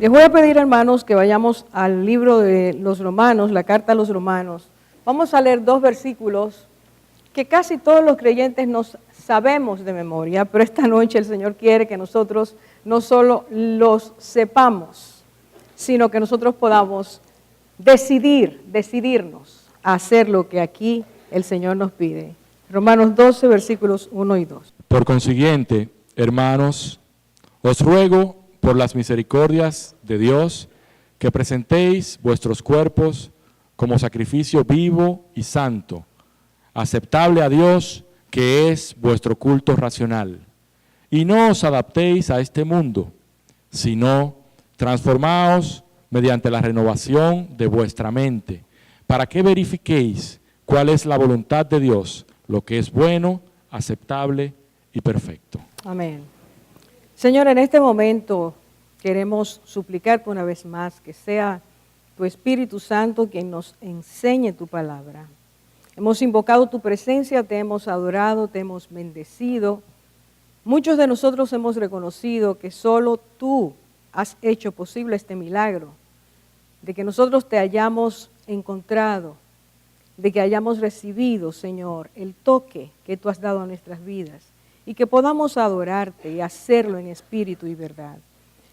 Les voy a pedir, hermanos, que vayamos al libro de los Romanos, la carta a los Romanos. Vamos a leer 2 versículos que casi todos los creyentes nos sabemos de memoria, pero esta noche el Señor quiere que nosotros no solo los sepamos, sino que nosotros podamos decidirnos a hacer lo que aquí el Señor nos pide. Romanos 12, versículos 1 y 2. Por consiguiente, hermanos, os ruego por las misericordias de Dios que presentéis vuestros cuerpos como sacrificio vivo y santo, aceptable a Dios, que es vuestro culto racional. Y no os adaptéis a este mundo, sino transformaos mediante la renovación de vuestra mente, para que verifiquéis cuál es la voluntad de Dios, lo que es bueno, aceptable y perfecto. Amén. Señor, en este momento queremos suplicarte una vez más que sea tu Espíritu Santo quien nos enseñe tu palabra. Hemos invocado tu presencia, te hemos adorado, te hemos bendecido. Muchos de nosotros hemos reconocido que solo tú has hecho posible este milagro, de que nosotros te hayamos encontrado, de que hayamos recibido, Señor, el toque que tú has dado a nuestras vidas y que podamos adorarte y hacerlo en espíritu y verdad.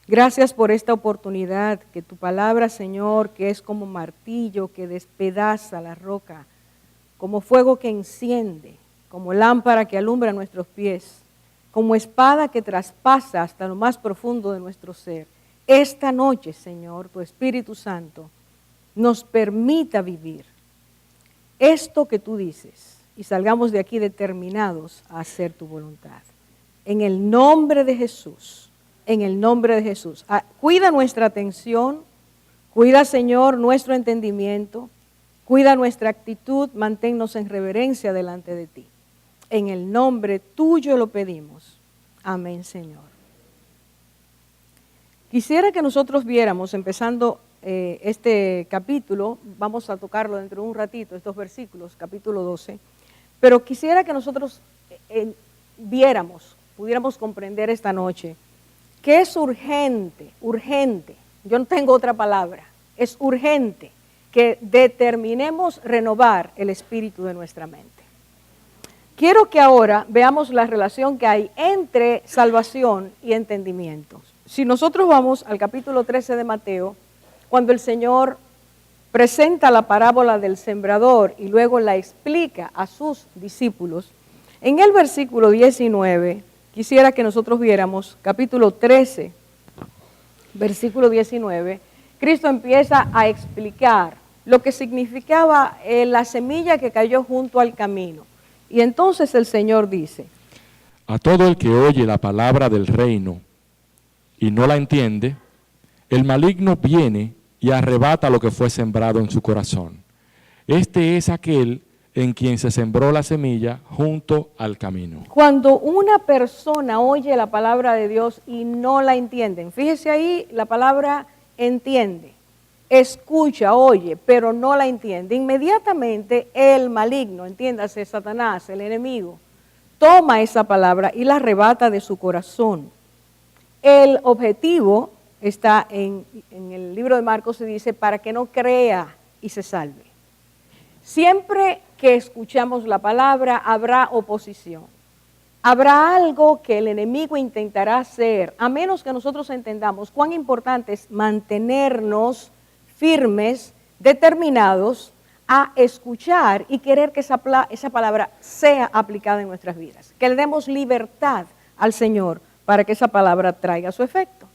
Gracias por esta oportunidad, que tu palabra, Señor, que es como martillo que despedaza la roca, como fuego que enciende, como lámpara que alumbra nuestros pies, como espada que traspasa hasta lo más profundo de nuestro ser. Esta noche, Señor, tu Espíritu Santo nos permita vivir esto que tú dices y salgamos de aquí determinados a hacer tu voluntad. En el nombre de Jesús, en el nombre de Jesús. Cuida nuestra atención, cuida, Señor, nuestro entendimiento, cuida nuestra actitud, manténnos en reverencia delante de ti. En el nombre tuyo lo pedimos. Amén, Señor. Quisiera que nosotros viéramos, empezando este capítulo, vamos a tocarlo dentro de un ratito, estos versículos, capítulo 12, pero quisiera que nosotros pudiéramos comprender esta noche que es urgente, yo no tengo otra palabra, es urgente que determinemos renovar el espíritu de nuestra mente. Quiero que ahora veamos la relación que hay entre salvación y entendimiento. Si nosotros vamos al capítulo 13 de Mateo, cuando el Señor presenta la parábola del sembrador y luego la explica a sus discípulos, en el versículo 19, quisiera que nosotros viéramos, capítulo 13, versículo 19, Cristo empieza a explicar lo que significaba la semilla que cayó junto al camino. Y entonces el Señor dice: a todo el que oye la palabra del reino y no la entiende, el maligno viene y arrebata lo que fue sembrado en su corazón. Este es aquel en quien se sembró la semilla junto al camino. Cuando una persona oye la palabra de Dios y no la entienden, fíjese ahí la palabra entiende, escucha, oye, pero no la entiende, inmediatamente el maligno, entiéndase Satanás, el enemigo, toma esa palabra y la arrebata de su corazón. El objetivo está en el libro de Marcos, se dice, para que no crea y se salve. Siempre que escuchamos la palabra habrá oposición. Habrá algo que el enemigo intentará hacer, a menos que nosotros entendamos cuán importante es mantenernos firmes, determinados a escuchar y querer que esa palabra sea aplicada en nuestras vidas. Que le demos libertad al Señor para que esa palabra traiga su efecto.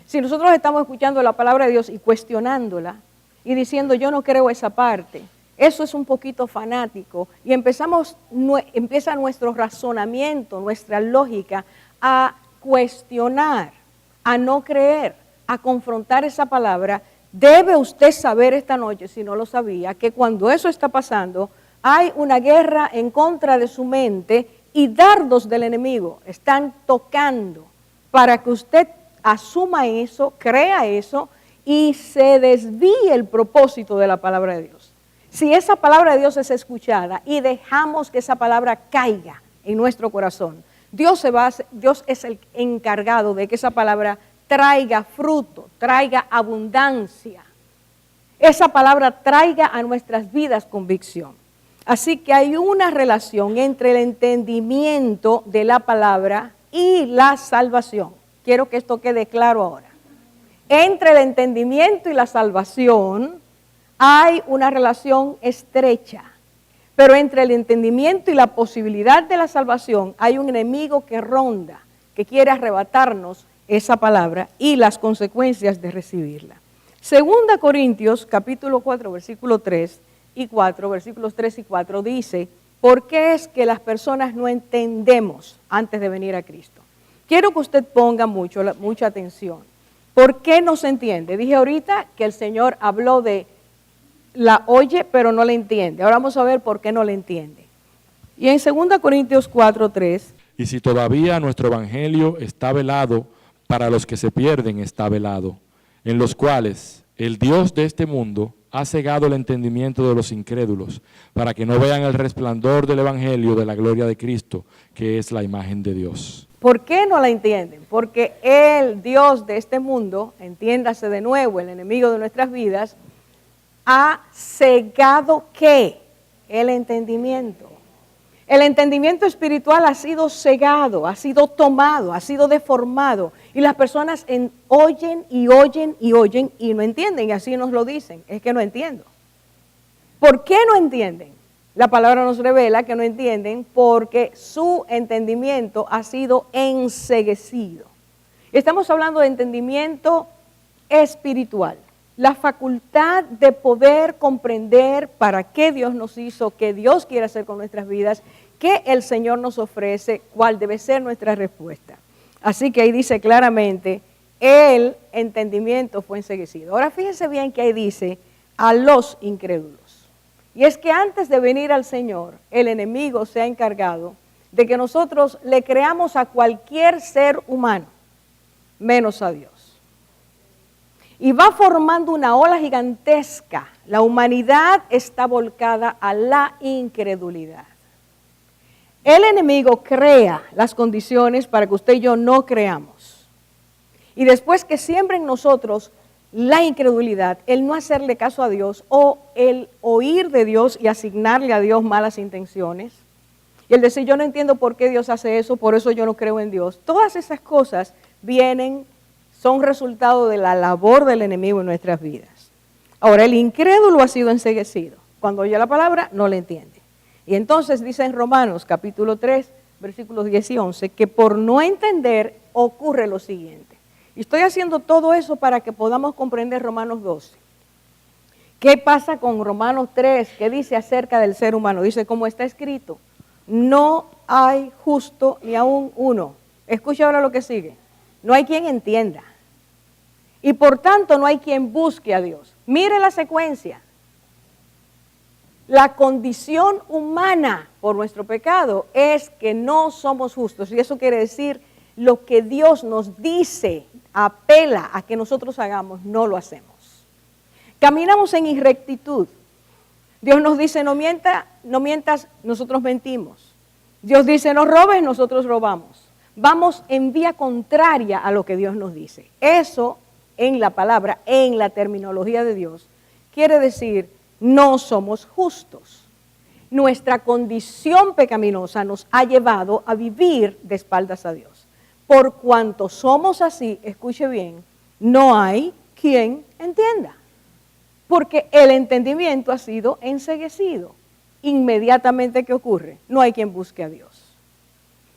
Si nosotros estamos escuchando la palabra de Dios y cuestionándola y diciendo yo no creo esa parte, eso es un poquito fanático y empieza nuestro razonamiento, nuestra lógica a cuestionar, a no creer, a confrontar esa palabra. Debe usted saber esta noche, si no lo sabía, que cuando eso está pasando hay una guerra en contra de su mente y dardos del enemigo están tocando para que usted asuma eso, crea eso y se desvíe el propósito de la palabra de Dios. Si esa palabra de Dios es escuchada y dejamos que esa palabra caiga en nuestro corazón, Dios es el encargado de que esa palabra traiga fruto, traiga abundancia. Esa palabra traiga a nuestras vidas convicción. Así que hay una relación entre el entendimiento de la palabra y la salvación. Quiero que esto quede claro ahora. Entre el entendimiento y la salvación hay una relación estrecha. Pero entre el entendimiento y la posibilidad de la salvación hay un enemigo que ronda, que quiere arrebatarnos esa palabra y las consecuencias de recibirla. Segunda Corintios capítulo 4, versículo 3 y 4, versículos 3 y 4 dice, ¿por qué es que las personas no entendemos antes de venir a Cristo? Quiero que usted ponga mucha atención. ¿Por qué no se entiende? Dije ahorita que el Señor habló de la oye pero no la entiende. Ahora vamos a ver por qué no la entiende. Y en 2 Corintios 4, 3. Y si todavía nuestro evangelio está velado, para los que se pierden está velado, en los cuales el Dios de este mundo ha cegado el entendimiento de los incrédulos, para que no vean el resplandor del evangelio de la gloria de Cristo, que es la imagen de Dios. ¿Por qué no la entienden? Porque el Dios de este mundo, entiéndase de nuevo, el enemigo de nuestras vidas, ha cegado ¿qué? El entendimiento. El entendimiento espiritual ha sido cegado, ha sido tomado, ha sido deformado. Y las personas oyen y oyen y oyen y no entienden. Y así nos lo dicen, es que no entiendo. ¿Por qué no entienden? La palabra nos revela que no entienden porque su entendimiento ha sido enceguecido. Estamos hablando de entendimiento espiritual. La facultad de poder comprender para qué Dios nos hizo, qué Dios quiere hacer con nuestras vidas, qué el Señor nos ofrece, cuál debe ser nuestra respuesta. Así que ahí dice claramente, el entendimiento fue enceguecido. Ahora fíjense bien que ahí dice, a los incrédulos. Y es que antes de venir al Señor, el enemigo se ha encargado de que nosotros le creamos a cualquier ser humano, menos a Dios. Y va formando una ola gigantesca. La humanidad está volcada a la incredulidad. El enemigo crea las condiciones para que usted y yo no creamos. Y después que siembra en nosotros la incredulidad, el no hacerle caso a Dios o el oír de Dios y asignarle a Dios malas intenciones, y el decir yo no entiendo por qué Dios hace eso, por eso yo no creo en Dios, todas esas cosas son resultado de la labor del enemigo en nuestras vidas. Ahora, el incrédulo ha sido enceguecido. Cuando oye la palabra, no le entiende. Y entonces dice en Romanos capítulo 3, versículos 10 y 11, que por no entender ocurre lo siguiente. Y estoy haciendo todo eso para que podamos comprender Romanos 12. ¿Qué pasa con Romanos 3? ¿Qué dice acerca del ser humano? Dice, como está escrito, no hay justo ni aún uno. Escucha ahora lo que sigue. No hay quien entienda. Y por tanto no hay quien busque a Dios. Mire la secuencia. La condición humana por nuestro pecado es que no somos justos. Y eso quiere decir lo que Dios nos dice, apela a que nosotros hagamos, no lo hacemos. Caminamos en irrectitud. Dios nos dice no mientas, nosotros mentimos. Dios dice no robes, nosotros robamos. Vamos en vía contraria a lo que Dios nos dice. Eso en la palabra, en la terminología de Dios, quiere decir no somos justos. Nuestra condición pecaminosa nos ha llevado a vivir de espaldas a Dios. Por cuanto somos así, escuche bien, no hay quien entienda. Porque el entendimiento ha sido enceguecido. Inmediatamente, ¿qué ocurre? No hay quien busque a Dios.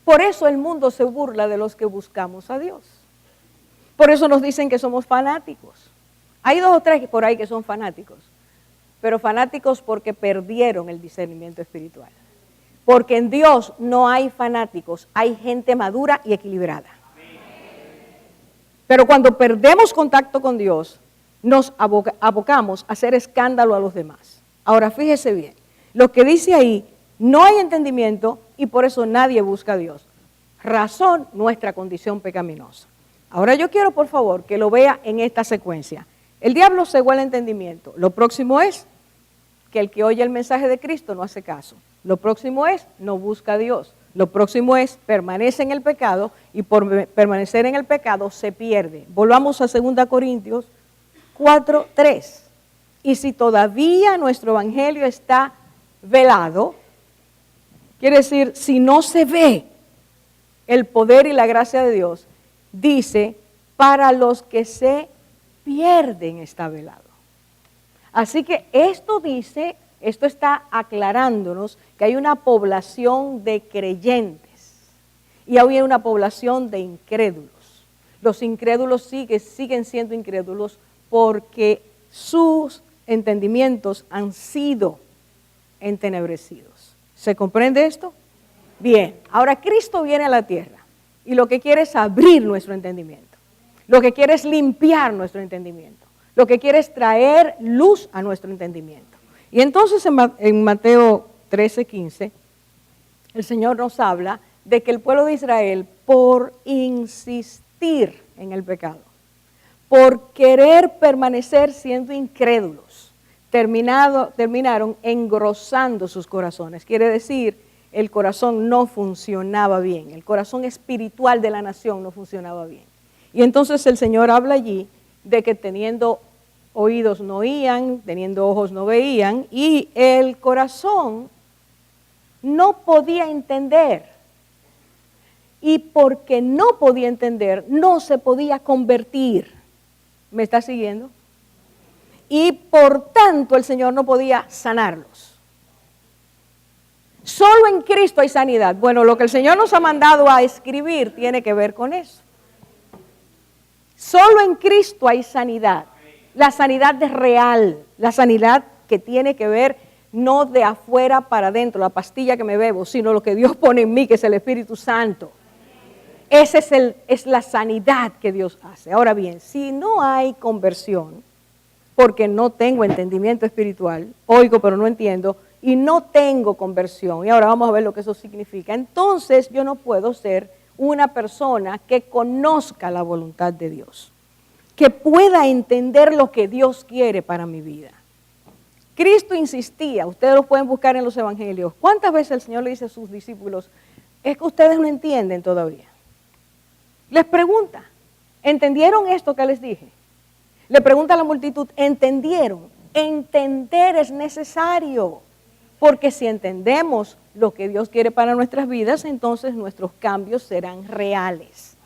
Por eso el mundo se burla de los que buscamos a Dios. Por eso nos dicen que somos fanáticos. Hay 2 o 3 por ahí que son fanáticos, pero fanáticos porque perdieron el discernimiento espiritual. Porque en Dios no hay fanáticos, hay gente madura y equilibrada. Pero cuando perdemos contacto con Dios, nos abocamos a hacer escándalo a los demás. Ahora fíjese bien, lo que dice ahí, no hay entendimiento y por eso nadie busca a Dios. Razón, nuestra condición pecaminosa. Ahora yo quiero, por favor, que lo vea en esta secuencia. El diablo cegó el entendimiento. Lo próximo es que el que oye el mensaje de Cristo no hace caso. Lo próximo es no busca a Dios. Lo próximo es permanece en el pecado y por permanecer en el pecado se pierde. Volvamos a 2 Corintios 4:3. Y si todavía nuestro evangelio está velado, quiere decir, si no se ve el poder y la gracia de Dios, dice, para los que se pierden está velado. Así que esto está aclarándonos que hay una población de creyentes y hay una población de incrédulos. Los incrédulos siguen siendo incrédulos porque sus entendimientos han sido entenebrecidos. ¿Se comprende esto? Bien, ahora Cristo viene a la tierra y lo que quiere es abrir nuestro entendimiento. Lo que quiere es limpiar nuestro entendimiento. Lo que quiere es traer luz a nuestro entendimiento. Y entonces en Mateo 13:15, el Señor nos habla de que el pueblo de Israel, por insistir en el pecado, por querer permanecer siendo incrédulos, terminaron engrosando sus corazones. Quiere decir, el corazón no funcionaba bien, el corazón espiritual de la nación no funcionaba bien. Y entonces el Señor habla allí de que teniendo oídos no oían, teniendo ojos no veían, y el corazón no podía entender. Y porque no podía entender, no se podía convertir. ¿Me está siguiendo? Y por tanto el Señor no podía sanarlos. Solo en Cristo hay sanidad. Bueno, lo que el Señor nos ha mandado a escribir tiene que ver con eso. Solo en Cristo hay sanidad. La sanidad es real, la sanidad que tiene que ver no de afuera para adentro, la pastilla que me bebo, sino lo que Dios pone en mí, que es el Espíritu Santo. Esa es la sanidad que Dios hace. Ahora bien, si no hay conversión, porque no tengo entendimiento espiritual, oigo pero no entiendo, y no tengo conversión, y ahora vamos a ver lo que eso significa, entonces yo no puedo ser una persona que conozca la voluntad de Dios, que pueda entender lo que Dios quiere para mi vida. Cristo insistía, ustedes lo pueden buscar en los evangelios, ¿cuántas veces el Señor le dice a sus discípulos, es que ustedes no entienden todavía? Les pregunta, ¿entendieron esto que les dije? Le pregunta a la multitud, ¿entendieron? Entender es necesario, porque si entendemos lo que Dios quiere para nuestras vidas, entonces nuestros cambios serán reales.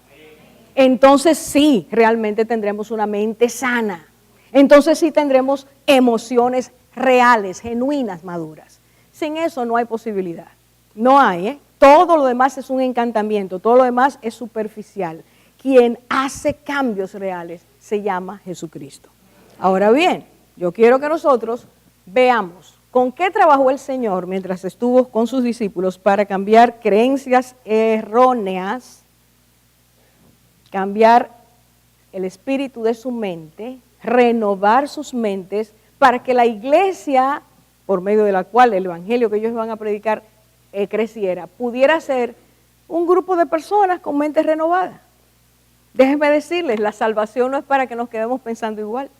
Entonces sí, realmente tendremos una mente sana. Entonces sí tendremos emociones reales, genuinas, maduras. Sin eso no hay posibilidad. No hay, ¿eh? Todo lo demás es un encantamiento, todo lo demás es superficial. Quien hace cambios reales se llama Jesucristo. Ahora bien, yo quiero que nosotros veamos con qué trabajó el Señor mientras estuvo con sus discípulos para cambiar creencias erróneas, cambiar el espíritu de su mente, renovar sus mentes, para que la iglesia, por medio de la cual el evangelio que ellos van a predicar creciera, pudiera ser un grupo de personas con mentes renovadas. Déjenme decirles, la salvación no es para que nos quedemos pensando igual.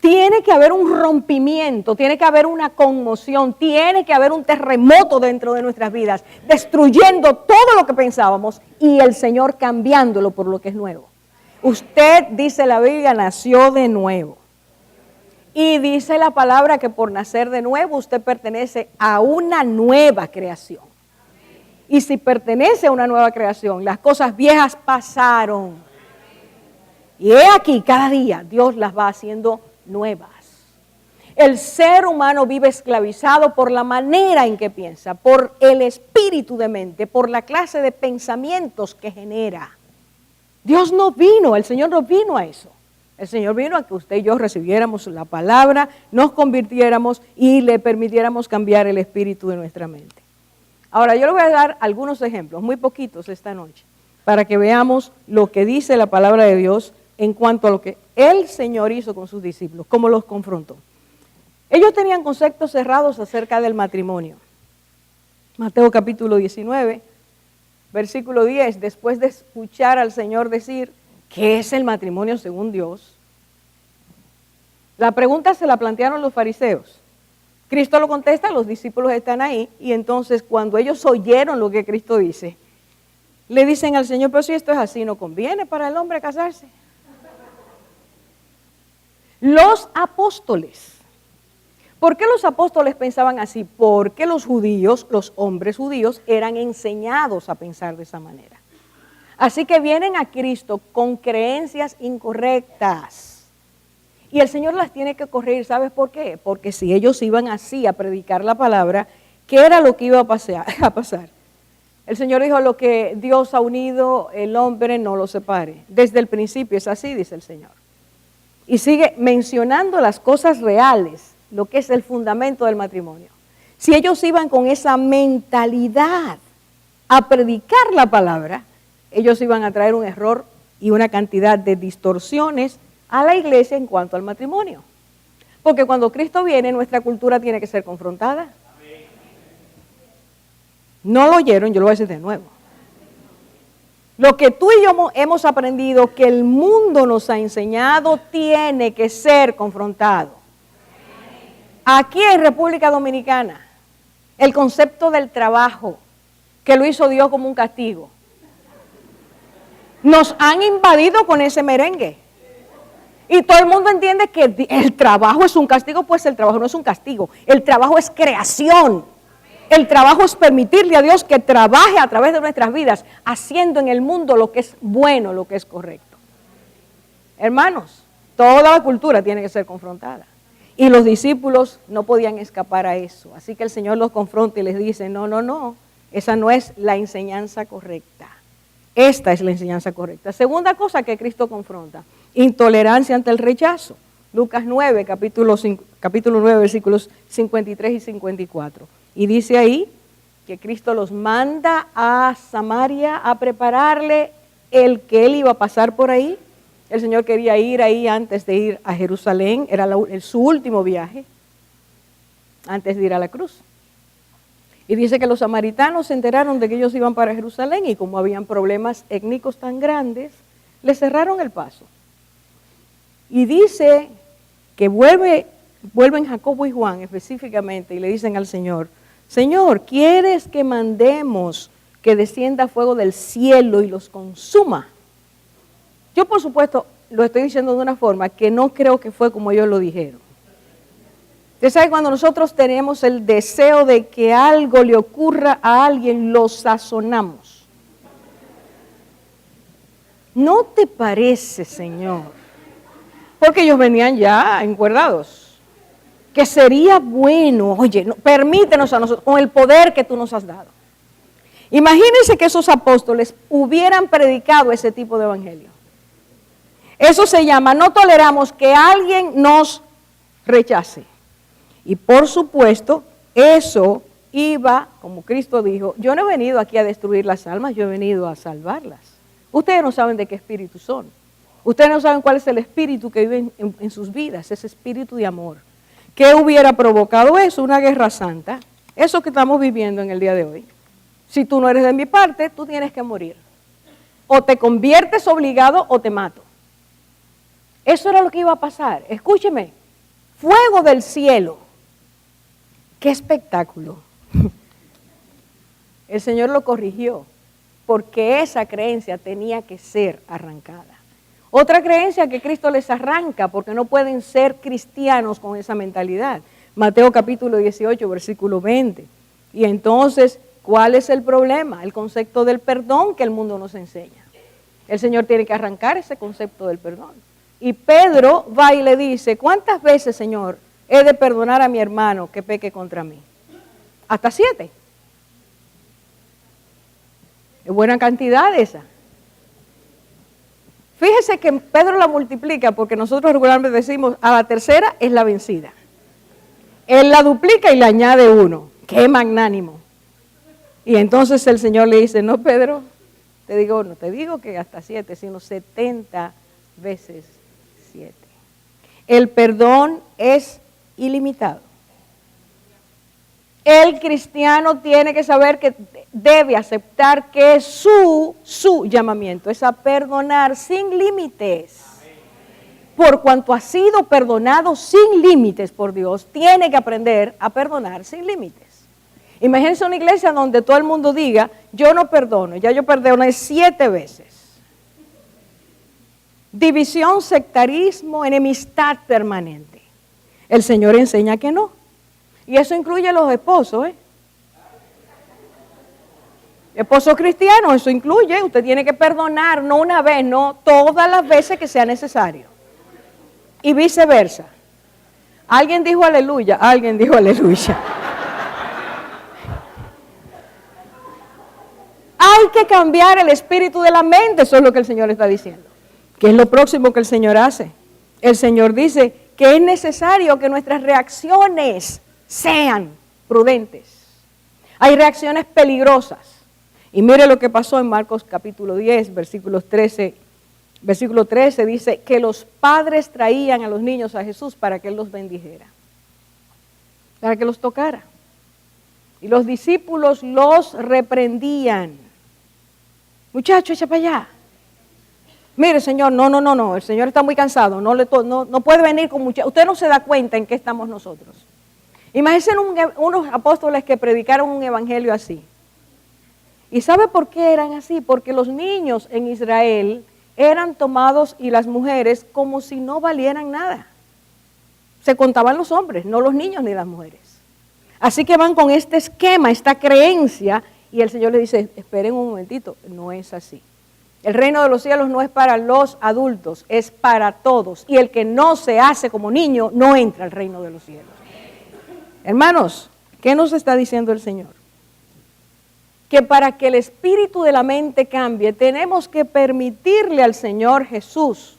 Tiene que haber un rompimiento, tiene que haber una conmoción, tiene que haber un terremoto dentro de nuestras vidas, destruyendo todo lo que pensábamos y el Señor cambiándolo por lo que es nuevo. Usted, dice la Biblia, nació de nuevo. Y dice la palabra que por nacer de nuevo usted pertenece a una nueva creación. Y si pertenece a una nueva creación, las cosas viejas pasaron. Y he aquí, cada día Dios las va haciendo nuevas. El ser humano vive esclavizado por la manera en que piensa, por el espíritu de mente, por la clase de pensamientos que genera. Dios no vino, el Señor no vino a eso. El Señor vino a que usted y yo recibiéramos la palabra, nos convirtiéramos y le permitiéramos cambiar el espíritu de nuestra mente. Ahora, yo le voy a dar algunos ejemplos, muy poquitos esta noche, para que veamos lo que dice la palabra de Dios en cuanto a lo que el Señor hizo con sus discípulos, cómo los confrontó. Ellos tenían conceptos cerrados acerca del matrimonio. Mateo capítulo 19, versículo 10, después de escuchar al Señor decir, ¿qué es el matrimonio según Dios? La pregunta se la plantearon los fariseos. Cristo lo contesta, los discípulos están ahí, y entonces cuando ellos oyeron lo que Cristo dice, le dicen al Señor, pero si esto es así, ¿no conviene para el hombre casarse? Los apóstoles. ¿Por qué los apóstoles pensaban así? Porque los judíos, los hombres judíos, eran enseñados a pensar de esa manera. Así que vienen a Cristo con creencias incorrectas. Y el Señor las tiene que corregir. ¿Sabes por qué? Porque si ellos iban así a predicar la palabra, ¿qué era lo que iba a pasar? El Señor dijo, lo que Dios ha unido, el hombre no lo separe. Desde el principio es así, dice el Señor. Y sigue mencionando las cosas reales, lo que es el fundamento del matrimonio. Si ellos iban con esa mentalidad a predicar la palabra, ellos iban a traer un error y una cantidad de distorsiones a la iglesia en cuanto al matrimonio. Porque cuando Cristo viene, nuestra cultura tiene que ser confrontada. No lo oyeron, yo lo voy a decir de nuevo. Lo que tú y yo hemos aprendido, que el mundo nos ha enseñado, tiene que ser confrontado. Aquí en República Dominicana, el concepto del trabajo, que lo hizo Dios como un castigo, nos han invadido con ese merengue. Y todo el mundo entiende que el trabajo es un castigo, pues el trabajo no es un castigo. El trabajo es creación. El trabajo es permitirle a Dios que trabaje a través de nuestras vidas, haciendo en el mundo lo que es bueno, lo que es correcto. Hermanos, toda la cultura tiene que ser confrontada. Y los discípulos no podían escapar a eso. Así que el Señor los confronta y les dice, no, esa no es la enseñanza correcta. Esta es la enseñanza correcta. Segunda cosa que Cristo confronta, intolerancia ante el rechazo. Lucas 9, capítulo 9, versículos 53 y 54. Y dice ahí que Cristo los manda a Samaria a prepararle el que él iba a pasar por ahí. El Señor quería ir ahí antes de ir a Jerusalén, era su último viaje, antes de ir a la cruz. Y dice que los samaritanos se enteraron de que ellos iban para Jerusalén y como habían problemas étnicos tan grandes, les cerraron el paso. Y dice que vuelven Jacobo y Juan específicamente y le dicen al Señor, Señor, ¿quieres que mandemos que descienda fuego del cielo y los consuma? Yo, por supuesto, lo estoy diciendo de una forma que no creo que fue como ellos lo dijeron. Usted sabe, cuando nosotros tenemos el deseo de que algo le ocurra a alguien, lo sazonamos. ¿No te parece, Señor? Porque ellos venían ya encuerdados. Que sería bueno, oye, permítenos a nosotros, con el poder que tú nos has dado. Imagínense que esos apóstoles hubieran predicado ese tipo de evangelio. Eso se llama, no toleramos que alguien nos rechace. Y por supuesto, eso iba, como Cristo dijo, yo no he venido aquí a destruir las almas, yo he venido a salvarlas. Ustedes no saben de qué espíritu son. Ustedes no saben cuál es el espíritu que vive en sus vidas, ese espíritu de amor. ¿Qué hubiera provocado eso? Una guerra santa. Eso que estamos viviendo en el día de hoy. Si tú no eres de mi parte, tú tienes que morir. O te conviertes obligado o te mato. Eso era lo que iba a pasar. Escúcheme, fuego del cielo. ¡Qué espectáculo! El Señor lo corrigió, porque esa creencia tenía que ser arrancada. Otra creencia que Cristo les arranca, porque no pueden ser cristianos con esa mentalidad. Mateo capítulo 18, versículo 20. Y entonces, ¿cuál es el problema? El concepto del perdón que el mundo nos enseña. El Señor tiene que arrancar ese concepto del perdón. Y Pedro va y le dice, ¿cuántas veces, Señor, he de perdonar a mi hermano que peque contra mí? Hasta 7. Es buena cantidad esa. Fíjese que Pedro la multiplica porque nosotros regularmente decimos a la tercera es la vencida. Él la duplica y le añade 1. ¡Qué magnánimo! Y entonces el Señor le dice, no, Pedro, no te digo que hasta 7, sino 70 veces 7. El perdón es ilimitado. El cristiano tiene que saber que debe aceptar que su llamamiento es a perdonar sin límites. por cuanto ha sido perdonado sin límites por Dios, tiene que aprender a perdonar sin límites. Imagínense una iglesia donde todo el mundo diga, yo no perdono, ya yo perdoné 7 veces. División, sectarismo, enemistad permanente. El Señor enseña que no. Y eso incluye a los esposos, Esposo cristiano, eso incluye, usted tiene que perdonar, no una vez, no todas las veces que sea necesario. Y viceversa. Alguien dijo aleluya, alguien dijo aleluya. Hay que cambiar el espíritu de la mente, eso es lo que el Señor está diciendo. ¿Qué es lo próximo que el Señor hace? El Señor dice que es necesario que nuestras reacciones sean prudentes. Hay reacciones peligrosas. Y mire lo que pasó en Marcos capítulo 10, versículo 13 dice que los padres traían a los niños a Jesús para que Él los bendijera, para que los tocara. Y los discípulos los reprendían. Muchacho, echa para allá. Mire, Señor, no, el Señor está muy cansado, no puede venir con mucha. Usted no se da cuenta en qué estamos nosotros. Imagínense unos apóstoles que predicaron un evangelio así. ¿Y sabe por qué eran así? Porque los niños en Israel eran tomados y las mujeres como si no valieran nada. Se contaban los hombres, no los niños ni las mujeres. Así que van con este esquema, esta creencia, y el Señor les dice, esperen un momentito, no es así. El reino de los cielos no es para los adultos, es para todos. Y el que no se hace como niño no entra al reino de los cielos. Hermanos, ¿qué nos está diciendo el Señor? Que para que el espíritu de la mente cambie, tenemos que permitirle al Señor Jesús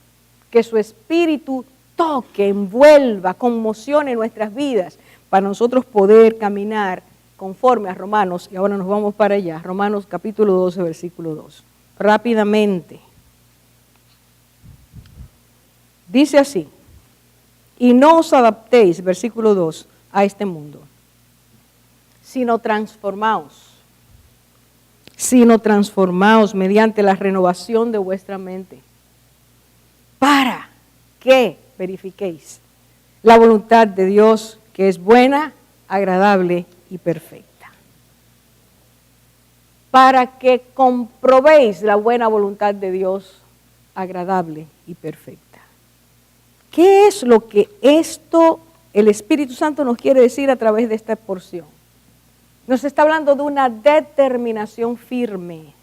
que su espíritu toque, envuelva, conmocione nuestras vidas, para nosotros poder caminar conforme a Romanos. Y ahora nos vamos para allá, Romanos capítulo 12, versículo 2. Rápidamente. Dice así, y no os adaptéis, versículo 2, a este mundo, sino transformaos mediante la renovación de vuestra mente, para que verifiquéis la voluntad de Dios, que es buena, agradable y perfecta. Para que comprobéis la buena voluntad de Dios, agradable y perfecta. ¿Qué es lo que el Espíritu Santo nos quiere decir a través de esta porción? Nos está hablando de una determinación firme,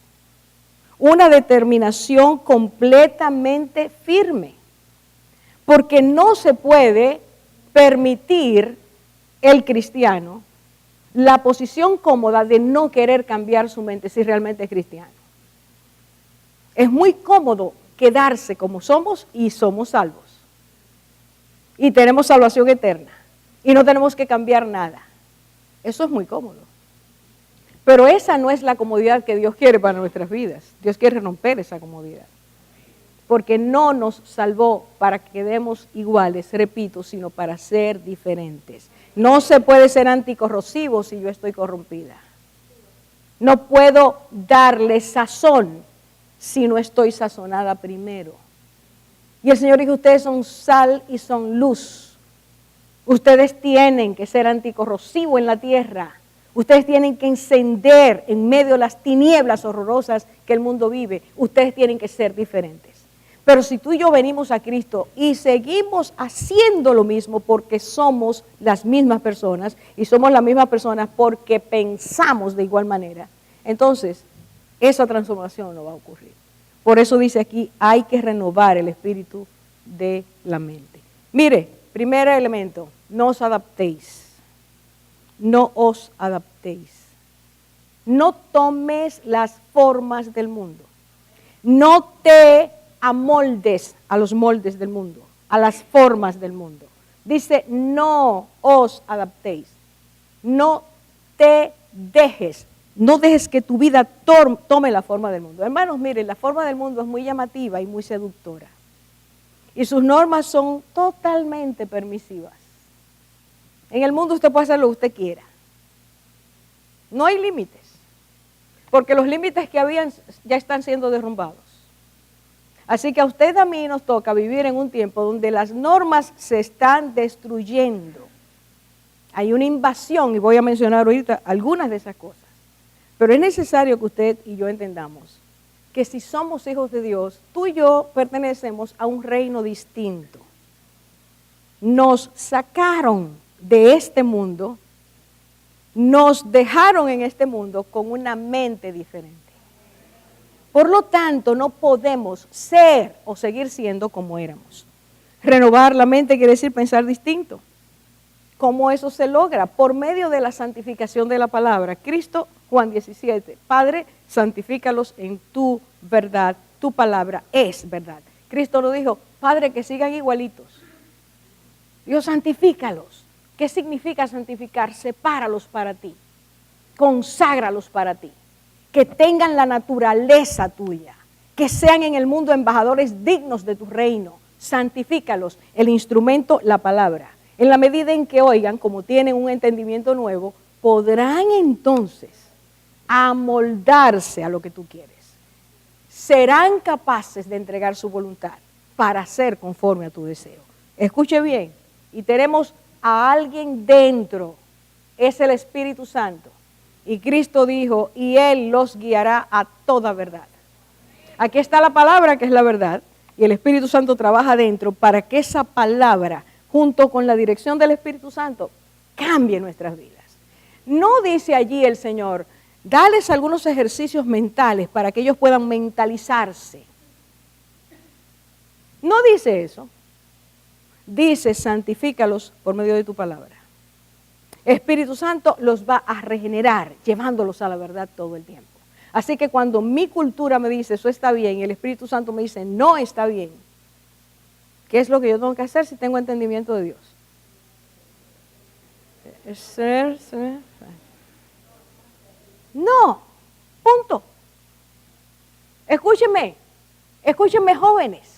una determinación completamente firme, porque no se puede permitir el cristiano la posición cómoda de no querer cambiar su mente si realmente es cristiano. Es muy cómodo quedarse como somos y somos salvos. Y tenemos salvación eterna. Y no tenemos que cambiar nada. Eso es muy cómodo. Pero esa no es la comodidad que Dios quiere para nuestras vidas. Dios quiere romper esa comodidad. Porque no nos salvó para que quedemos iguales, repito, sino para ser diferentes. No se puede ser anticorrosivo si yo estoy corrompida. No puedo darle sazón si no estoy sazonada primero. Y el Señor dijo, ustedes son sal y son luz. Ustedes tienen que ser anticorrosivo en la tierra. Ustedes tienen que encender en medio de las tinieblas horrorosas que el mundo vive. Ustedes tienen que ser diferentes. Pero si tú y yo venimos a Cristo y seguimos haciendo lo mismo porque somos las mismas personas y somos las mismas personas porque pensamos de igual manera, entonces esa transformación no va a ocurrir. Por eso dice aquí, hay que renovar el espíritu de la mente. Mire, primer elemento, no os adaptéis. No os adaptéis. No tomes las formas del mundo. No te amoldes a los moldes del mundo, a las formas del mundo. Dice, no os adaptéis. No te dejes. No dejes que tu vida tome la forma del mundo. Hermanos, miren, la forma del mundo es muy llamativa y muy seductora. Y sus normas son totalmente permisivas. En el mundo usted puede hacer lo que usted quiera. No hay límites. Porque los límites que habían ya están siendo derrumbados. Así que a usted y a mí nos toca vivir en un tiempo donde las normas se están destruyendo. Hay una invasión, y voy a mencionar ahorita algunas de esas cosas. Pero es necesario que usted y yo entendamos que si somos hijos de Dios, tú y yo pertenecemos a un reino distinto. Nos sacaron de este mundo, nos dejaron en este mundo con una mente diferente. Por lo tanto, no podemos ser o seguir siendo como éramos. Renovar la mente quiere decir pensar distinto. ¿Cómo eso se logra? Por medio de la santificación de la palabra. Cristo, Juan 17, Padre, santifícalos en tu verdad. Tu palabra es verdad. Cristo nos dijo, Padre, que sigan igualitos. Dios, santifícalos. ¿Qué significa santificar? Sepáralos para ti. Conságralos para ti. Que tengan la naturaleza tuya. Que sean en el mundo embajadores dignos de tu reino. Santifícalos. El instrumento, la palabra. En la medida en que oigan, como tienen un entendimiento nuevo, podrán entonces amoldarse a lo que tú quieres. Serán capaces de entregar su voluntad para ser conforme a tu deseo. Escuche bien, y tenemos a alguien dentro, es el Espíritu Santo. Y Cristo dijo, y Él los guiará a toda verdad. Aquí está la palabra que es la verdad, y el Espíritu Santo trabaja dentro para que esa palabra, junto con la dirección del Espíritu Santo, cambie nuestras vidas. No dice allí el Señor, dales algunos ejercicios mentales para que ellos puedan mentalizarse. No dice eso. Dice, santifícalos por medio de tu palabra. Espíritu Santo los va a regenerar, llevándolos a la verdad todo el tiempo. Así que cuando mi cultura me dice, eso está bien, y el Espíritu Santo me dice, no está bien, ¿qué es lo que yo tengo que hacer si tengo entendimiento de Dios? No, punto. Escúchenme jóvenes.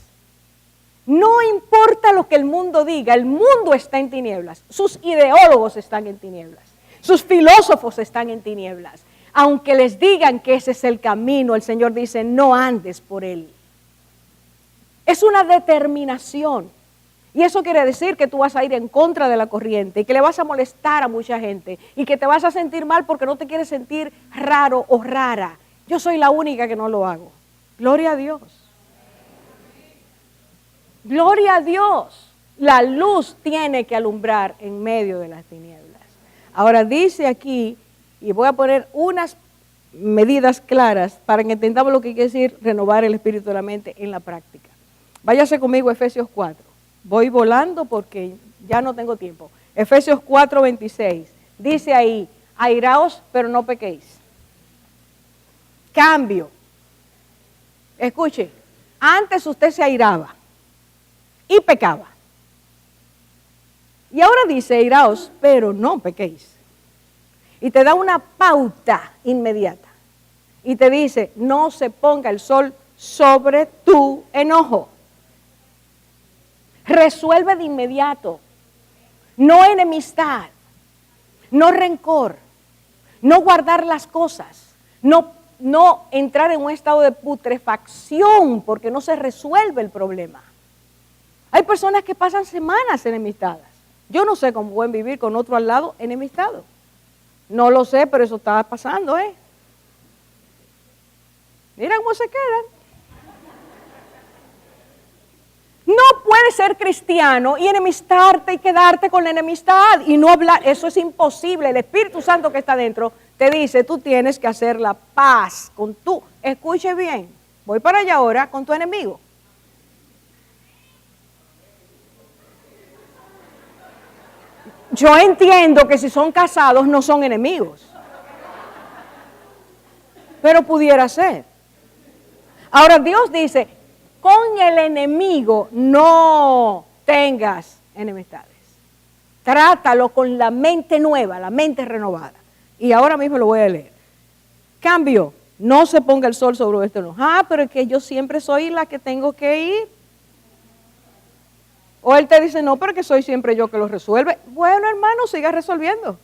No importa lo que el mundo diga, el mundo está en tinieblas. Sus ideólogos están en tinieblas. Sus filósofos están en tinieblas. Aunque les digan que ese es el camino, el Señor dice, no andes por él. Es una determinación. Y eso quiere decir que tú vas a ir en contra de la corriente y que le vas a molestar a mucha gente y que te vas a sentir mal porque no te quieres sentir raro o rara. Yo soy la única que no lo hago. Gloria a Dios. Gloria a Dios. La luz tiene que alumbrar en medio de las tinieblas. Ahora dice aquí, y voy a poner unas medidas claras para que entendamos lo que quiere decir renovar el espíritu de la mente en la práctica. Váyase conmigo a Efesios 4. Voy volando porque ya no tengo tiempo. Efesios 4, 26. Dice ahí, airaos, pero no pequéis. Cambio. Escuche, antes usted se airaba y pecaba. Y ahora dice, airaos, pero no pequéis. Y te da una pauta inmediata. Y te dice, no se ponga el sol sobre tu enojo. Resuelve de inmediato. No enemistad, no rencor, no guardar las cosas, no entrar en un estado de putrefacción porque no se resuelve el problema. Hay personas que pasan semanas enemistadas. Yo no sé cómo pueden vivir con otro al lado enemistado. No lo sé, pero eso está pasando, ¿eh? Mira cómo se quedan. No puedes ser cristiano y enemistarte y quedarte con la enemistad y no hablar. Eso es imposible. El Espíritu Santo que está dentro te dice, tú tienes que hacer la paz con tú. Escuche bien, voy para allá ahora con tu enemigo. Yo entiendo que si son casados no son enemigos, pero pudiera ser. Ahora Dios dice, con el enemigo no tengas enemistades. Trátalo con la mente nueva, la mente renovada. Y ahora mismo lo voy a leer. Cambio, no se ponga el sol sobre esto. No. Pero es que yo siempre soy la que tengo que ir. O él te dice, no, pero que soy siempre yo que lo resuelve. Bueno, hermano, siga resolviendo.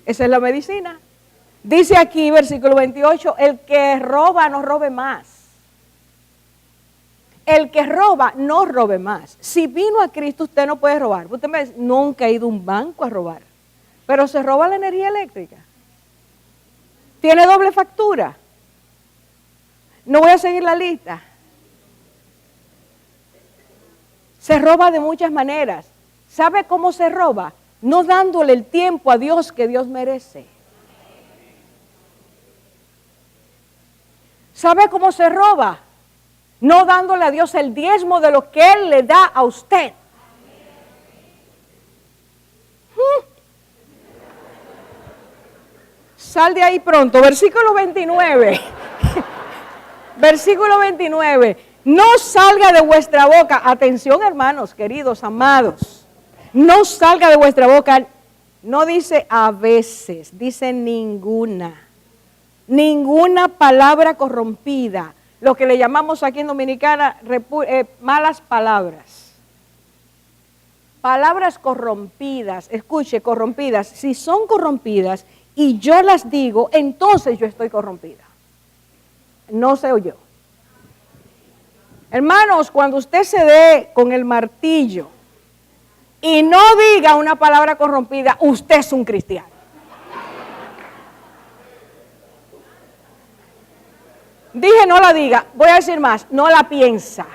Esa es la medicina. Dice aquí, versículo 28, el que roba no robe más. el que roba, no robe más. Si vino a Cristo, usted no puede robar. Usted me dice, nunca he ido a un banco a robar. Pero se roba la energía eléctrica. Tiene doble factura. No voy a seguir la lista. Se roba de muchas maneras. ¿Sabe cómo se roba? No dándole el tiempo a Dios que Dios merece. ¿Sabe cómo se roba? No dándole a Dios el diezmo de lo que Él le da a usted. Sal de ahí pronto. Versículo 29. Versículo 29. No salga de vuestra boca. Atención, hermanos, queridos, amados. No salga de vuestra boca. No dice a veces, dice ninguna. Ninguna palabra corrompida. Lo que le llamamos aquí en Dominicana malas palabras. Palabras corrompidas. Escuche, corrompidas. Si son corrompidas y yo las digo, entonces yo estoy corrompida. No se oyó. Hermanos, cuando usted se dé con el martillo y no diga una palabra corrompida, usted es un cristiano. Dije no la diga, voy a decir más, no la piensa.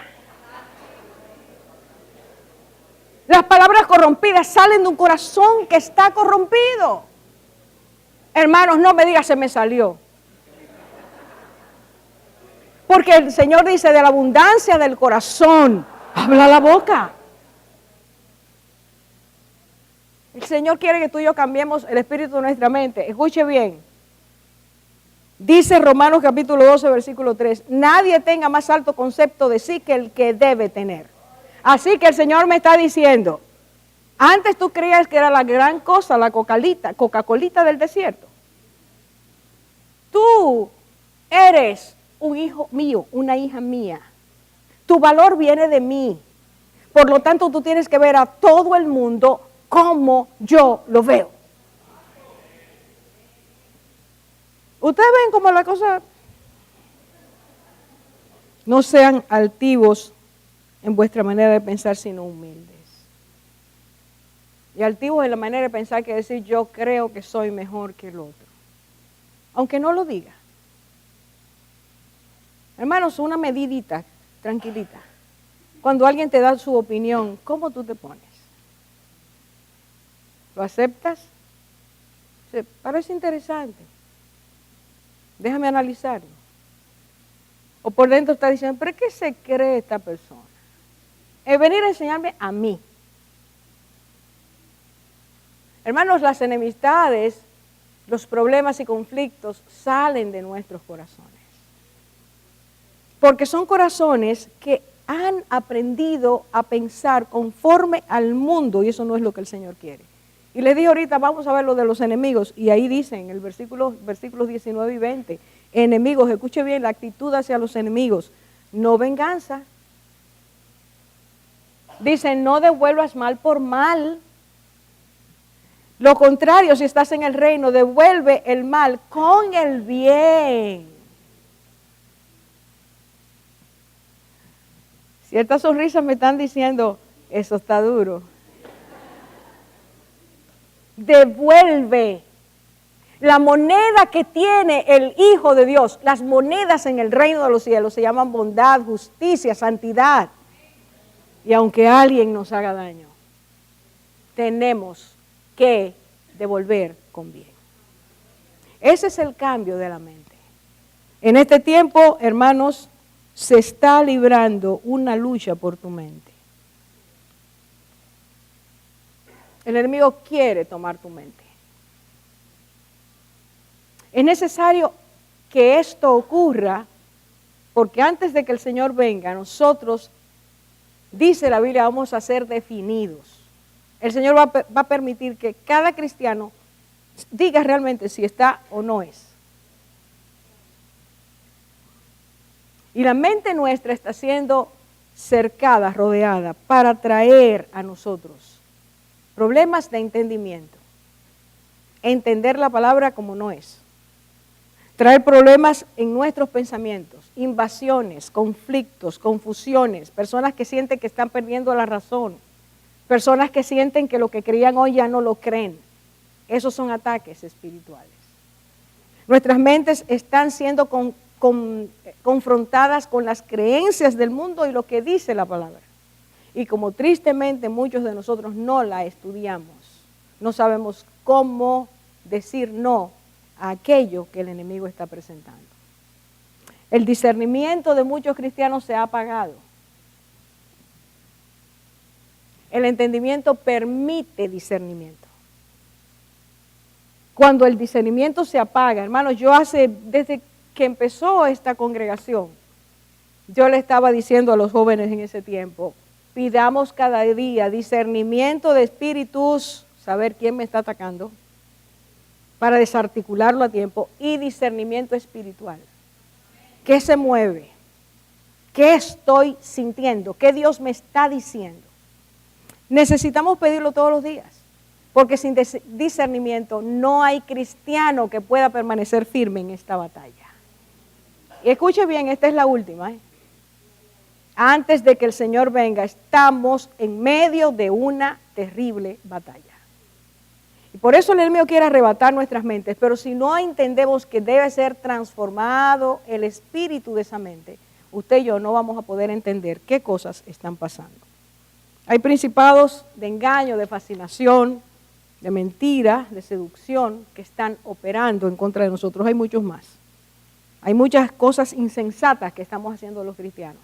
Las palabras corrompidas salen de un corazón que está corrompido. Hermanos, no me diga se me salió. Porque el Señor dice, de la abundancia del corazón, habla la boca. El Señor quiere que tú y yo cambiemos el espíritu de nuestra mente. Escuche bien. Dice Romanos capítulo 12, versículo 3, nadie tenga más alto concepto de sí que el que debe tener. Así que el Señor me está diciendo, antes tú creías que era la gran cosa, la Coca-Colita del desierto. Tú eres un hijo mío, una hija mía. Tu valor viene de mí. Por lo tanto, tú tienes que ver a todo el mundo como yo lo veo. Ustedes ven como la cosa. No sean altivos en vuestra manera de pensar, sino humildes. Y altivos en la manera de pensar quiere decir yo creo que soy mejor que el otro. Aunque no lo diga. Hermanos, una medidita, tranquilita. Cuando alguien te da su opinión, ¿cómo tú te pones? ¿Lo aceptas? ¿Se parece interesante? Déjame analizarlo. O por dentro está diciendo, ¿pero qué se cree esta persona? Es venir a enseñarme a mí. Hermanos, las enemistades, los problemas y conflictos salen de nuestros corazones. Porque son corazones que han aprendido a pensar conforme al mundo y eso no es lo que el Señor quiere. Y les dije ahorita, vamos a ver lo de los enemigos. Y ahí dicen, el versículos 19 y 20, enemigos, escuche bien la actitud hacia los enemigos, no venganza. Dicen, no devuelvas mal por mal. Lo contrario, si estás en el reino, devuelve el mal con el bien. Ciertas sonrisas me están diciendo, eso está duro. Devuelve la moneda que tiene el Hijo de Dios. Las monedas en el reino de los cielos se llaman bondad, justicia, santidad. Y aunque alguien nos haga daño, tenemos que devolver con bien. Ese es el cambio de la mente. En este tiempo, hermanos, se está librando una lucha por tu mente. El enemigo quiere tomar tu mente. Es necesario que esto ocurra porque antes de que el Señor venga, nosotros, dice la Biblia, vamos a ser definidos. El Señor va a permitir que cada cristiano diga realmente si está o no es. Y la mente nuestra está siendo cercada, rodeada, para traer a nosotros problemas de entendimiento. Entender la palabra como no es. traer problemas en nuestros pensamientos, invasiones, conflictos, confusiones, personas que sienten que están perdiendo la razón, personas que sienten que lo que creían hoy ya no lo creen. Esos son ataques espirituales. Nuestras mentes están siendo confrontadas con las creencias del mundo y lo que dice la palabra. Y como tristemente muchos de nosotros no la estudiamos, no sabemos cómo decir no a aquello que el enemigo está presentando. El discernimiento de muchos cristianos se ha apagado. El entendimiento permite discernimiento. Cuando el discernimiento se apaga, hermanos, desde que empezó esta congregación, yo le estaba diciendo a los jóvenes en ese tiempo, pidamos cada día discernimiento de espíritus, saber quién me está atacando, para desarticularlo a tiempo, y discernimiento espiritual. ¿Qué se mueve? ¿Qué estoy sintiendo? ¿Qué Dios me está diciendo? Necesitamos pedirlo todos los días, porque sin discernimiento no hay cristiano que pueda permanecer firme en esta batalla. Y escuche bien, esta es la última. Antes de que el Señor venga, estamos en medio de una terrible batalla. Y por eso el enemigo quiere arrebatar nuestras mentes, pero si no entendemos que debe ser transformado el espíritu de esa mente, usted y yo no vamos a poder entender qué cosas están pasando. Hay principados de engaño, de fascinación, de mentira, de seducción que están operando en contra de nosotros. Hay muchos más. Hay muchas cosas insensatas que estamos haciendo los cristianos.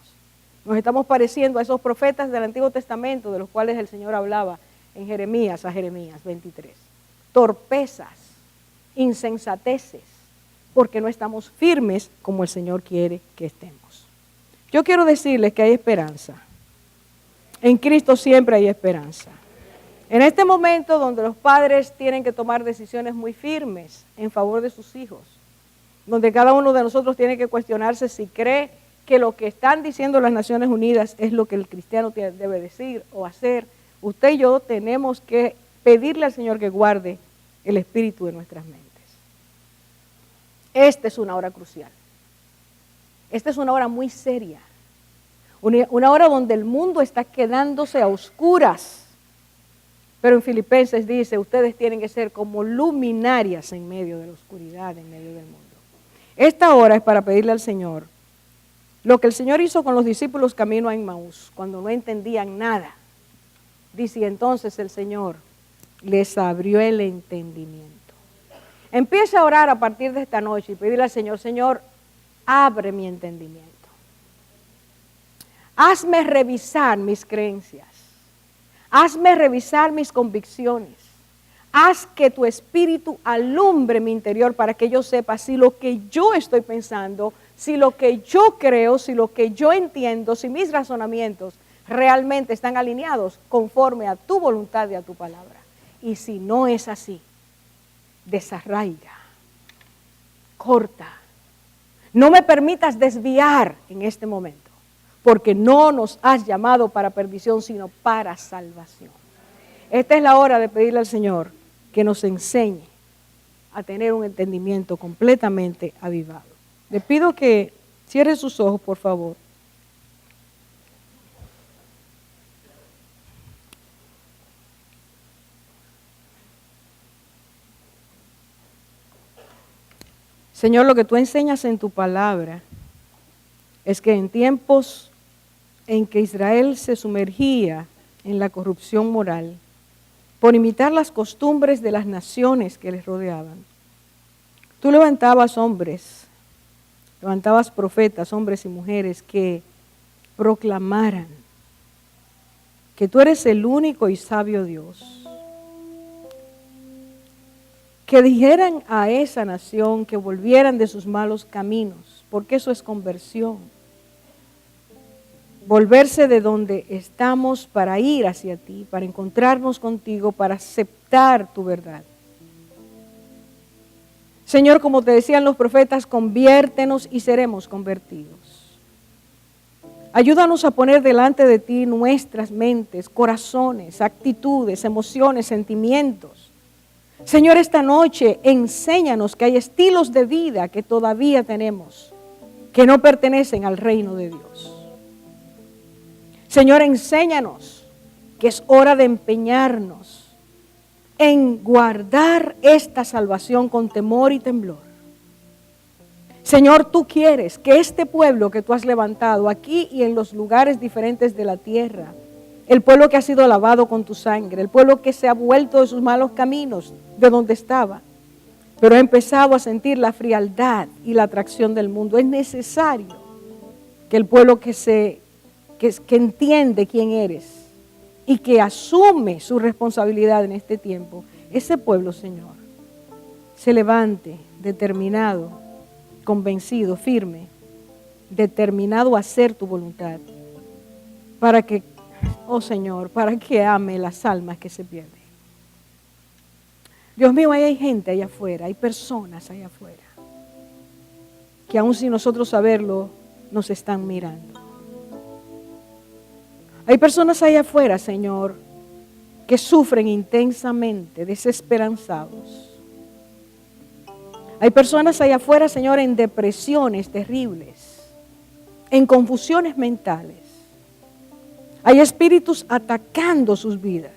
Nos estamos pareciendo a esos profetas del Antiguo Testamento de los cuales el Señor hablaba en Jeremías, a Jeremías 23. Torpezas, insensateces, porque no estamos firmes como el Señor quiere que estemos. Yo quiero decirles que hay esperanza. En Cristo siempre hay esperanza. En este momento donde los padres tienen que tomar decisiones muy firmes en favor de sus hijos, donde cada uno de nosotros tiene que cuestionarse si cree que lo que están diciendo las Naciones Unidas es lo que el cristiano debe decir o hacer, usted y yo tenemos que pedirle al Señor que guarde el espíritu de nuestras mentes. Esta es una hora crucial. Esta es una hora muy seria. Una hora donde el mundo está quedándose a oscuras. Pero en Filipenses dice, ustedes tienen que ser como luminarias en medio de la oscuridad, en medio del mundo. Esta hora es para pedirle al Señor lo que el Señor hizo con los discípulos camino a Emmaús, cuando no entendían nada. Dice, y entonces el Señor les abrió el entendimiento. Empieza a orar a partir de esta noche y pedirle al Señor, Señor, abre mi entendimiento. Hazme revisar mis creencias. Hazme revisar mis convicciones. Haz que tu espíritu alumbre mi interior para que yo sepa si lo que yo estoy pensando, si lo que yo creo, si lo que yo entiendo, si mis razonamientos realmente están alineados conforme a tu voluntad y a tu palabra. Y si no es así, desarraiga, corta. No me permitas desviar en este momento, porque no nos has llamado para perdición, sino para salvación. Esta es la hora de pedirle al Señor que nos enseñe a tener un entendimiento completamente avivado. Le pido que cierre sus ojos, por favor. Señor, lo que tú enseñas en tu palabra es que en tiempos en que Israel se sumergía en la corrupción moral, por imitar las costumbres de las naciones que les rodeaban, tú levantabas hombres, levantabas profetas, hombres y mujeres que proclamaran que tú eres el único y sabio Dios. Que dijeran a esa nación que volvieran de sus malos caminos, porque eso es conversión. Volverse de donde estamos para ir hacia ti, para encontrarnos contigo, para aceptar tu verdad. Señor, como te decían los profetas, conviértenos y seremos convertidos. Ayúdanos a poner delante de ti nuestras mentes, corazones, actitudes, emociones, sentimientos. Señor, esta noche enséñanos que hay estilos de vida que todavía tenemos, que no pertenecen al reino de Dios. Señor, enséñanos que es hora de empeñarnos en guardar esta salvación con temor y temblor. Señor, tú quieres que este pueblo que tú has levantado aquí y en los lugares diferentes de la tierra, el pueblo que ha sido lavado con tu sangre, el pueblo que se ha vuelto de sus malos caminos, de donde estaba, pero ha empezado a sentir la frialdad y la atracción del mundo. Es necesario que el pueblo que entiende quién eres y que asume su responsabilidad en este tiempo, ese pueblo, Señor, se levante determinado, convencido, firme, determinado a hacer tu voluntad, para que, oh Señor, para que ame las almas que se pierden. Dios mío, ahí hay gente allá afuera, hay personas allá afuera, que aun sin nosotros saberlo, nos están mirando. Hay personas allá afuera, Señor, que sufren intensamente, desesperanzados. Hay personas allá afuera, Señor, en depresiones terribles, en confusiones mentales. Hay espíritus atacando sus vidas.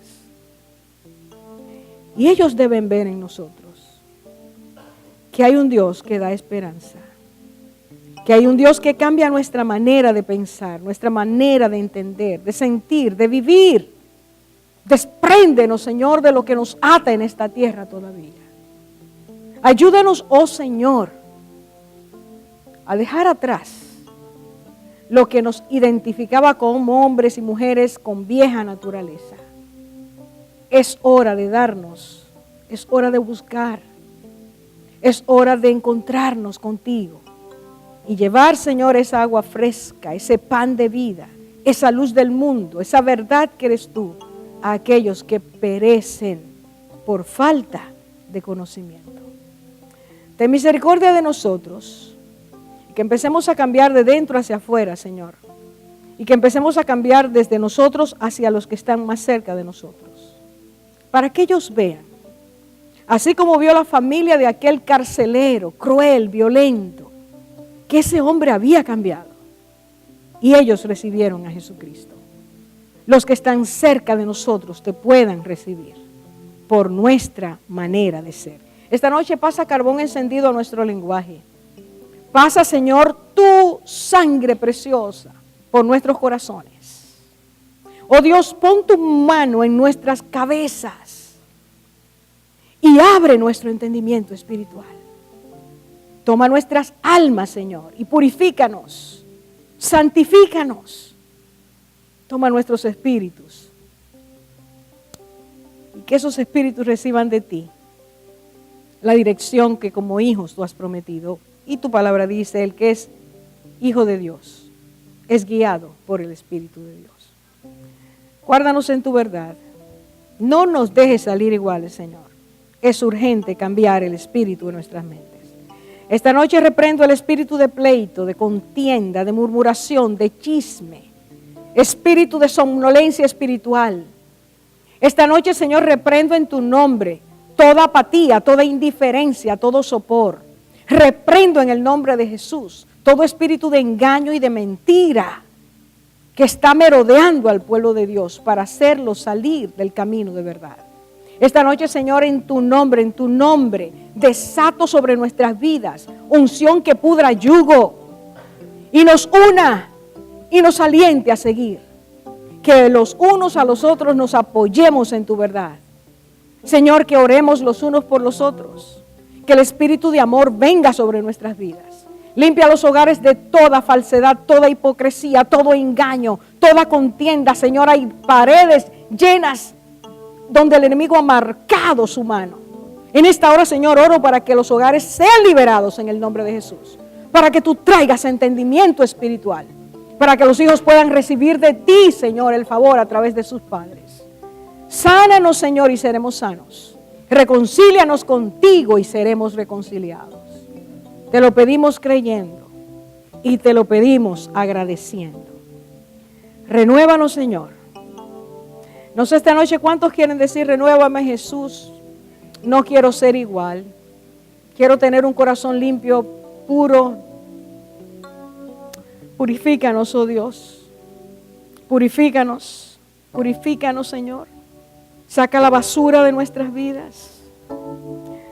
Y ellos deben ver en nosotros que hay un Dios que da esperanza, que hay un Dios que cambia nuestra manera de pensar, nuestra manera de entender, de sentir, de vivir. Despréndenos, Señor, de lo que nos ata en esta tierra todavía. Ayúdanos, oh Señor, a dejar atrás lo que nos identificaba como hombres y mujeres con vieja naturaleza. Es hora de darnos, es hora de buscar, es hora de encontrarnos contigo y llevar, Señor, esa agua fresca, ese pan de vida, esa luz del mundo, esa verdad que eres tú, a aquellos que perecen por falta de conocimiento. Ten misericordia de nosotros, que empecemos a cambiar de dentro hacia afuera, Señor, y que empecemos a cambiar desde nosotros hacia los que están más cerca de nosotros, para que ellos vean, así como vio la familia de aquel carcelero, cruel, violento, que ese hombre había cambiado, y ellos recibieron a Jesucristo. Los que están cerca de nosotros te puedan recibir por nuestra manera de ser. Esta noche pasa carbón encendido a nuestro lenguaje. Pasa, Señor, tu sangre preciosa por nuestros corazones. Oh Dios, pon tu mano en nuestras cabezas y abre nuestro entendimiento espiritual. Toma nuestras almas, Señor, y purifícanos, santifícanos. Toma nuestros espíritus y que esos espíritus reciban de ti la dirección que como hijos tú has prometido. Y tu palabra dice, el que es hijo de Dios es guiado por el Espíritu de Dios. Guárdanos en tu verdad. No nos dejes salir iguales, Señor. Es urgente cambiar el espíritu de nuestras mentes. Esta noche reprendo el espíritu de pleito, de contienda, de murmuración, de chisme, espíritu de somnolencia espiritual. Esta noche, Señor, reprendo en tu nombre toda apatía, toda indiferencia, todo sopor. Reprendo en el nombre de Jesús todo espíritu de engaño y de mentira que está merodeando al pueblo de Dios para hacerlo salir del camino de verdad. Esta noche, Señor, en tu nombre, desato sobre nuestras vidas unción que pudra yugo y nos una y nos aliente a seguir. Que los unos a los otros nos apoyemos en tu verdad. Señor, que oremos los unos por los otros. Que el espíritu de amor venga sobre nuestras vidas. Limpia los hogares de toda falsedad, toda hipocresía, todo engaño, toda contienda. Señor, hay paredes llenas donde el enemigo ha marcado su mano. En esta hora, Señor, oro para que los hogares sean liberados en el nombre de Jesús. Para que tú traigas entendimiento espiritual. Para que los hijos puedan recibir de ti, Señor, el favor a través de sus padres. Sánanos, Señor, y seremos sanos. Reconcílianos contigo y seremos reconciliados. Te lo pedimos creyendo y te lo pedimos agradeciendo. Renuévanos, Señor. No sé esta noche cuántos quieren decir, renuévame, Jesús. No quiero ser igual. Quiero tener un corazón limpio, puro. Purifícanos, oh Dios. Purifícanos. Purifícanos, Señor. Saca la basura de nuestras vidas.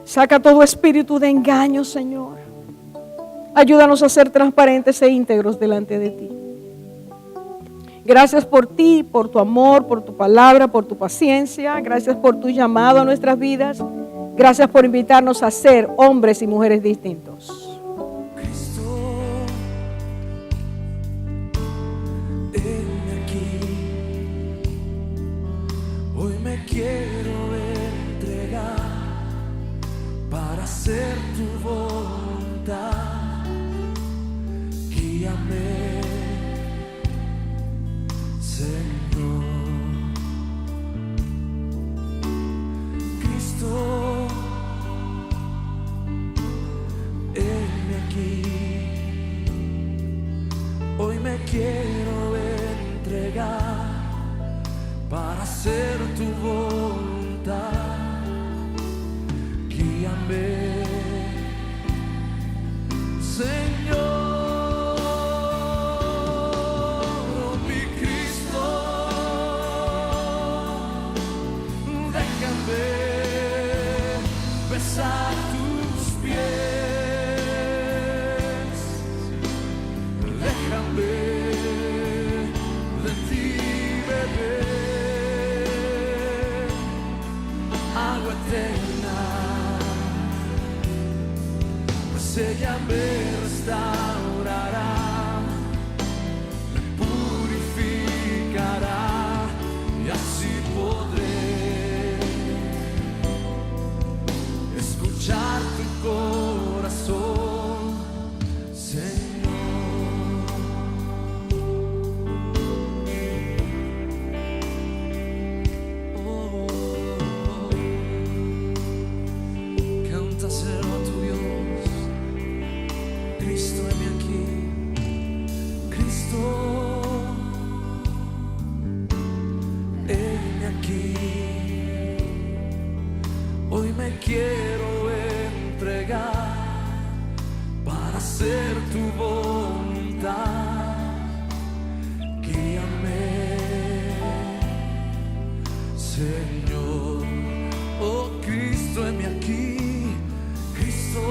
Saca todo espíritu de engaño, Señor. Ayúdanos a ser transparentes e íntegros delante de ti. Gracias por ti, por tu amor, por tu palabra, por tu paciencia. Gracias por tu llamado a nuestras vidas. Gracias por invitarnos a ser hombres y mujeres distintos. Cristo, heme aquí. Hoy me quiero entregar para hacer tu voluntad. Guíame, Señor. Cristo, heme aquí. Hoy me quiero entregar para hacer tu voluntad. Guíame, Señor. Besar tus pies, déjame de ti beber agua eterna, pues ella me restaurará, me purificará y así podré escuchar tu corazón, Señor. Oh, cántaselo a tu Dios. Cristo, heme aquí. Cristo, heme aquí. Hoy me quiero entregar para hacer tu voluntad. Guíame, Señor. Oh Cristo, heme aquí. Cristo,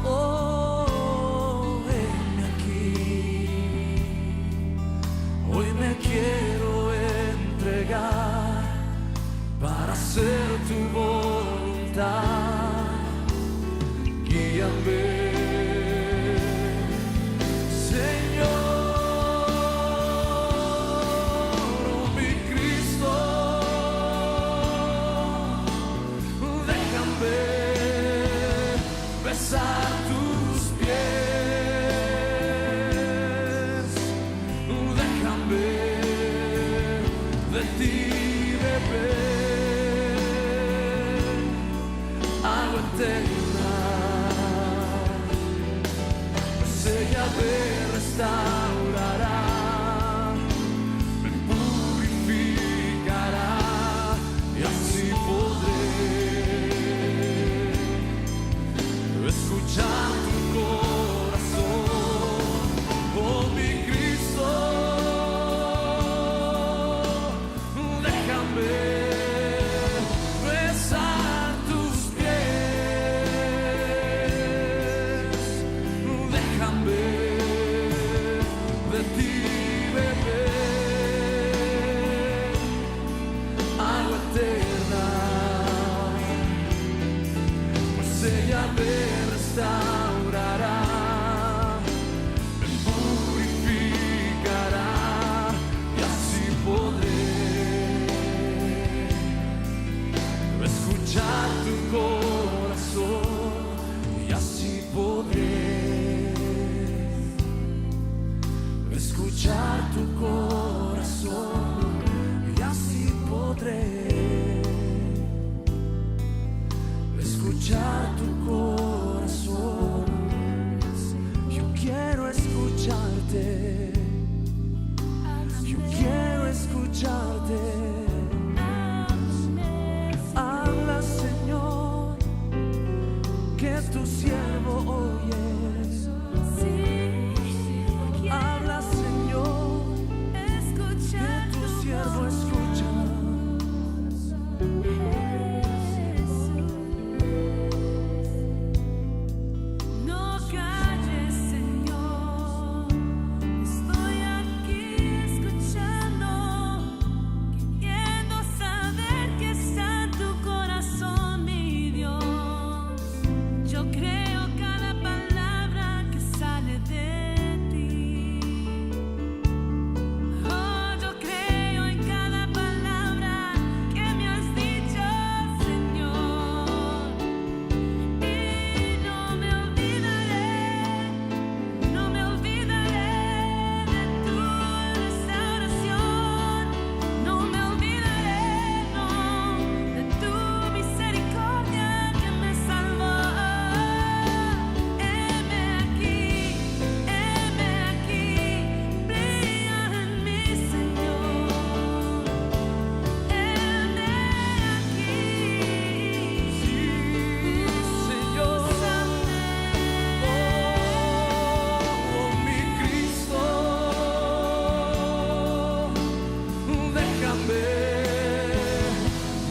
oh, heme aquí. Hoy me quiero entregar para hacer tu voluntad. Guíame, Señor. Oh, mi Cristo, déjame besar tus pies, déjame de ti beber agua eterna, pues ella me restaurará, me purificará y así podré escuchar tu corazón. Oh mi Cristo, déjame besar tus pies, déjame de ti beber agua eterna, pues ella me restaurará, me purificará y así podré escuchar tu corazón y así podré escuchar tu corazón y así podré escuchar tu corazón. Yo quiero escucharte, yo quiero escucharte. Habla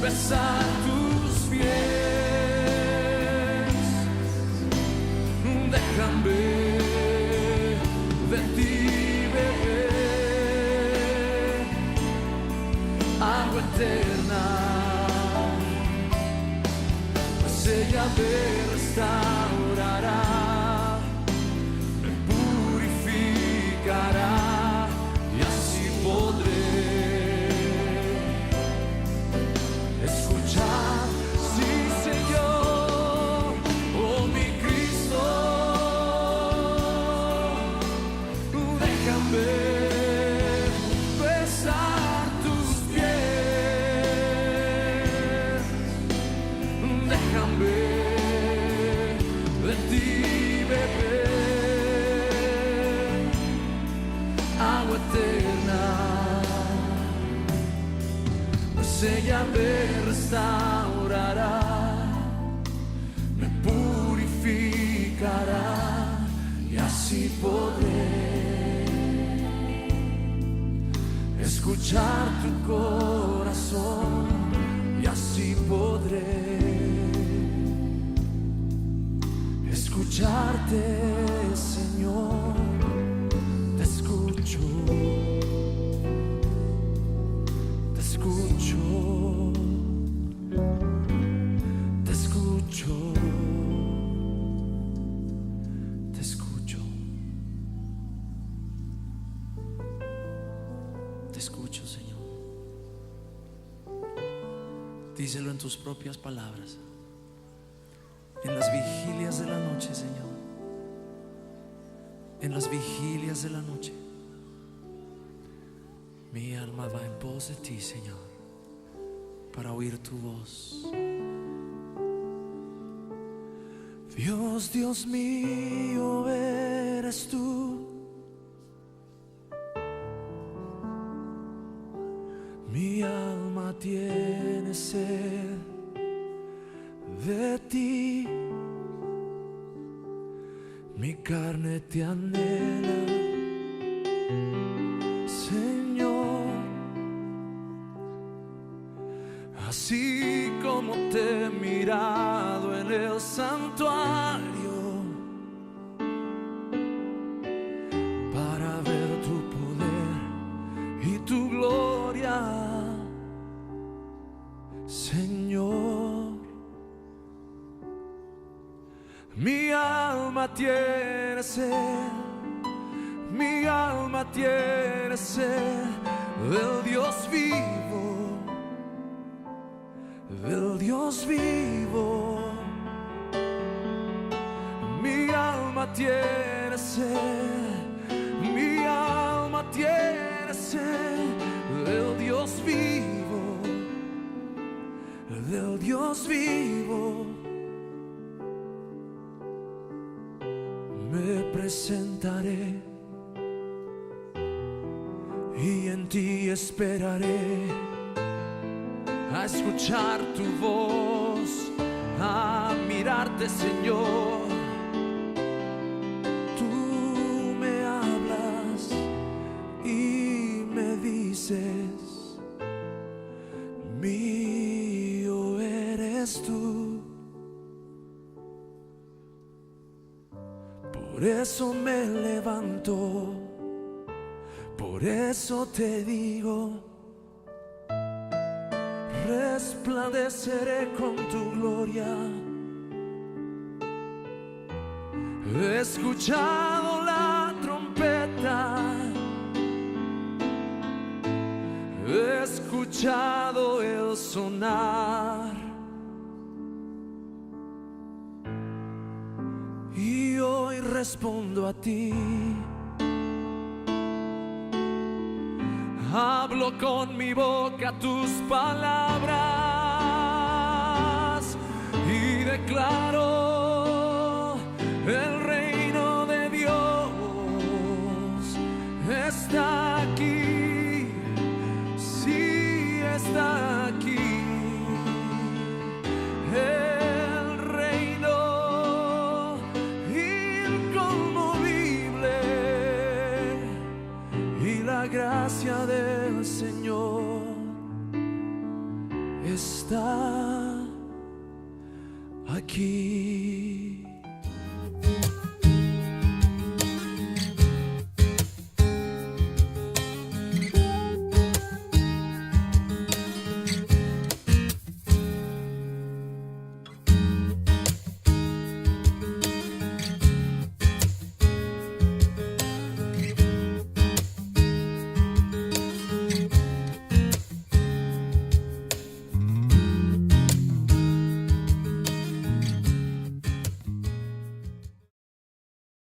besar tus pies. Déjame de ti beber agua eterna, pues ella me restaurará, me purificará y así podré escuchar, sí Señor, oh mi Cristo, déjame besar tus pies, déjame de ti beber agua eterna, pues ella me restaurará, me purificará y así podré escuchar tu corazón y así podré escucharte, Señor. Te escucho, te escucho, te escucho, te escucho, te escucho, Señor. Díselo en tus propias palabras. En las vigilias de la noche, Señor. En las vigilias de la noche. Mi alma va en pos de ti, Señor, para oír tu voz. Dios, Dios mío, eres tú. Mi alma tiene sed de ti, mi carne te anhela, Señor, así como te he mirado en el santuario para ver tu poder y tu gloria, Señor. Mi alma tiene sed, mi alma tiene sed del Dios vivo, del Dios vivo. Mi alma tiene sed, mi alma tiene sed del Dios vivo, del Dios vivo. Me presentaré y en ti esperaré a escuchar tu voz, a mirarte, Señor. Tú me hablas y me dices, mío eres tú. Por eso me levanto, por eso te digo, resplandeceré con tu gloria. He escuchado la trompeta, he escuchado el sonar, y hoy respondo a ti. Hablo con mi boca tus palabras y declaro: el reino de Dios está aquí, sí está aquí. El reino inconmovible y la gracia del Señor está aquí.